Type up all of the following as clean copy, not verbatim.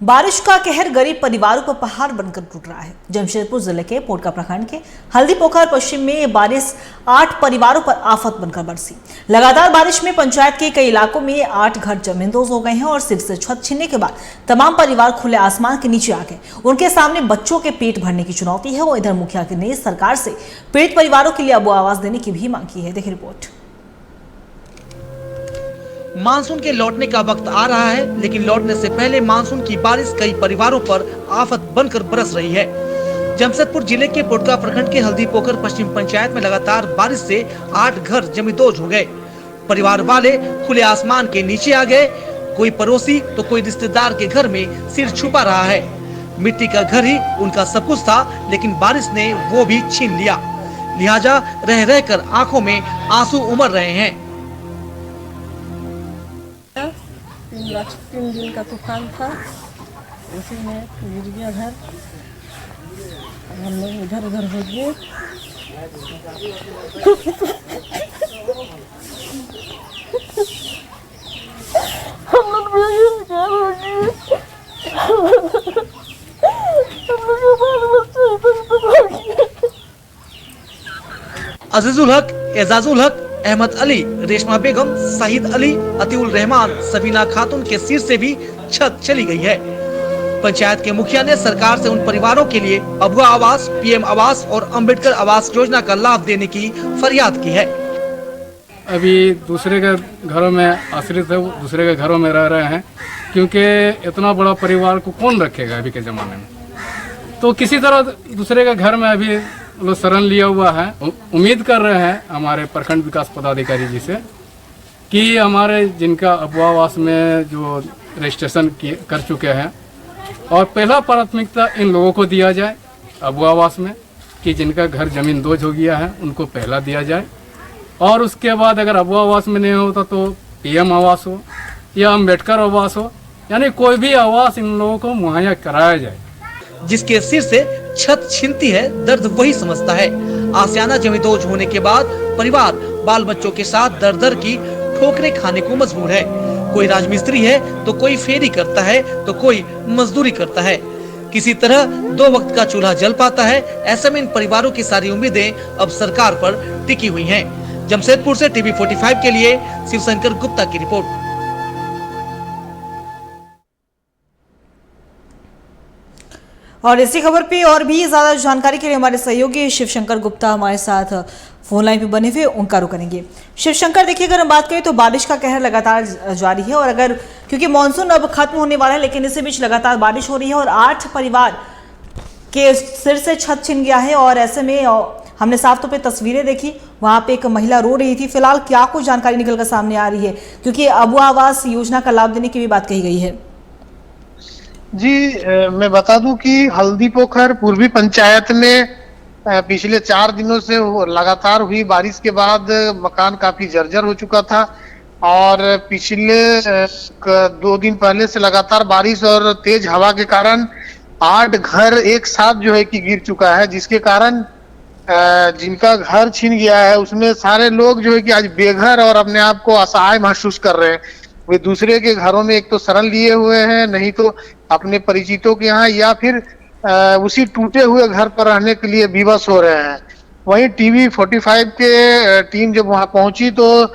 बारिश का कहर गरीब परिवारों पर पहाड़ बनकर टूट रहा है। जमशेदपुर जिले के पोटका प्रखंड के हल्दीपोखर पश्चिम में बारिश 8 परिवारों पर आफत बनकर बरसी। लगातार बारिश में पंचायत के कई इलाकों में 8 घर जमींदोज हो गए हैं और सिर से छत छीनने के बाद तमाम परिवार खुले आसमान के नीचे आ गए। उनके सामने बच्चों के पेट भरने की चुनौती है और इधर मुखिया ने सरकार से पीड़ित परिवारों के लिए अब आवाज देने की भी मांग की है। देखिए रिपोर्ट। मानसून के लौटने का वक्त आ रहा है, लेकिन लौटने से पहले मानसून की बारिश कई परिवारों पर आफत बनकर बरस रही है। जमशेदपुर जिले के पोटका प्रखंड के हल्दीपोखर पश्चिम पंचायत में लगातार बारिश से 8 घर जमींदोज हो गए। परिवार वाले खुले आसमान के नीचे आ गए। कोई पड़ोसी तो कोई रिश्तेदार के घर में सिर छुपा रहा है। मिट्टी का घर ही उनका सब कुछ था, लेकिन बारिश ने वो भी छीन लिया। लिहाजा रह रहकर आंखों में आंसू उमड़ रहे हैं। 3 दिन का तूफान था, उसी में गिर गया घर। हम लोग इधर उधर हो गए। हम लोग बेघर हो गए। अजीजुल हक, एजाजुल हक, अहमद अली, रेशमा बेगम, शाहिद अली, अतीउल रहमान, सबीना खातून के सिर से भी छत चली गई है। पंचायत के मुखिया ने सरकार से उन परिवारों के लिए अबुआ आवास, पीएम आवास और अंबेडकर आवास योजना का लाभ देने की फरियाद की है। अभी दूसरे के घरों में आश्रित है, दूसरे के घरों में रह रहे हैं, क्योंकि इतना बड़ा परिवार को कौन रखेगा अभी के ज़माने में। तो किसी तरह दूसरे के घर में अभी लोग शरण लिया हुआ है। उम्मीद कर रहे हैं हमारे प्रखंड विकास पदाधिकारी जी से कि हमारे जिनका अबुआ आवास में जो रजिस्ट्रेशन कर चुके हैं, और पहला प्राथमिकता इन लोगों को दिया जाए अबुआ आवास में, कि जिनका घर जमींदोज हो गया है उनको पहला दिया जाए। और उसके बाद अगर अबुआ आवास में नहीं होता तो पीएम आवास हो या अंबेडकर आवास हो, यानी कोई भी आवास इन लोगों को मुहैया कराया जाए। जिसके सिर से छत छीनती है, दर्द वही समझता है। आसियाना जमींदोज होने के बाद परिवार बाल बच्चों के साथ दर दर की ठोकरें खाने को मजबूर है। कोई राजमिस्त्री है तो कोई फेरी करता है तो कोई मजदूरी करता है। किसी तरह 2 वक्त का चूल्हा जल पाता है। ऐसे में इन परिवारों की सारी उम्मीदें अब सरकार पर टिकी हुई हैं। जमशेदपुर से टीवी 45 के लिए शिवशंकर गुप्ता की रिपोर्ट। और इसी खबर पे और भी ज्यादा जानकारी के लिए हमारे सहयोगी शिवशंकर गुप्ता हमारे साथ फोन लाइन पे बने हुए, उनका रुख करेंगे। शिवशंकर, देखिए अगर हम बात करें तो बारिश का कहर लगातार जारी है, और अगर क्योंकि मानसून अब खत्म होने वाला है, लेकिन इसी बीच लगातार बारिश हो रही है और 8 परिवार के सिर से छत छिन गया है। और ऐसे में हमने साफ तौर पे तस्वीरें देखी, वहां पे एक महिला रो रही थी। फिलहाल क्या कुछ जानकारी निकल कर सामने आ रही है, क्योंकि अबुआ आवास योजना का लाभ देने की भी बात कही गई है। जी, मैं बता दूं कि हल्दीपोखर पूर्वी पंचायत में पिछले 4 दिनों से लगातार हुई बारिश के बाद मकान काफी जर्जर हो चुका था, और पिछले 2 दिन पहले से लगातार बारिश और तेज हवा के कारण 8 घर एक साथ जो है कि गिर चुका है, जिसके कारण जिनका घर छीन गया है उसमें सारे लोग जो है कि आज बेघर और अपने आप को असहाय महसूस कर रहे हैं। वे दूसरे के घरों में एक तो शरण लिए हुए हैं, नहीं तो अपने परिचितों के यहाँ, या फिर उसी टूटे हुए घर पर रहने के लिए विवश हो रहे हैं। वहीं टीवी 45 के टीम जब वहां पहुंची तो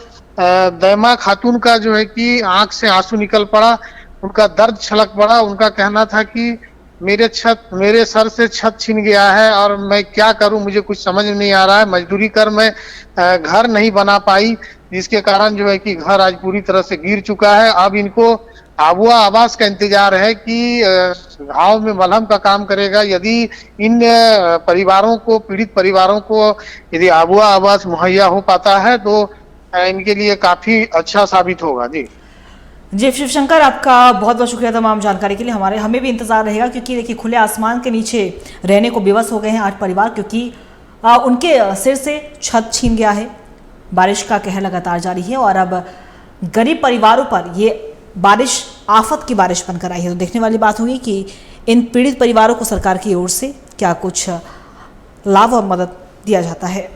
दैमा खातून का जो है कि आंख से आंसू निकल पड़ा, उनका दर्द छलक पड़ा। उनका कहना था कि मेरे सर से छत छीन गया है और मैं क्या करूं, मुझे कुछ समझ नहीं आ रहा है। मजदूरी कर मैं घर नहीं बना पाई, जिसके कारण जो है कि घर आज पूरी तरह से गिर चुका है। अब इनको अबुआ आवास का इंतजार है कि घाव में मलहम का काम करेगा। यदि इन परिवारों को, पीड़ित परिवारों को यदि अबुआ आवास मुहैया हो पाता है तो इनके लिए काफी अच्छा साबित होगा। जी शिवशंकर, आपका बहुत बहुत शुक्रिया तमाम जानकारी के लिए। हमें भी इंतजार रहेगा, क्योंकि देखिए खुले आसमान के नीचे रहने को विवश हो गए हैं 8 परिवार, क्योंकि उनके सिर से छत छीन गया है। बारिश का कहर लगातार जारी है और अब गरीब परिवारों पर ये बारिश आफत की बारिश बनकर आई है। तो देखने वाली बात होगी कि इन पीड़ित परिवारों को सरकार की ओर से क्या कुछ लाभ और मदद दिया जाता है।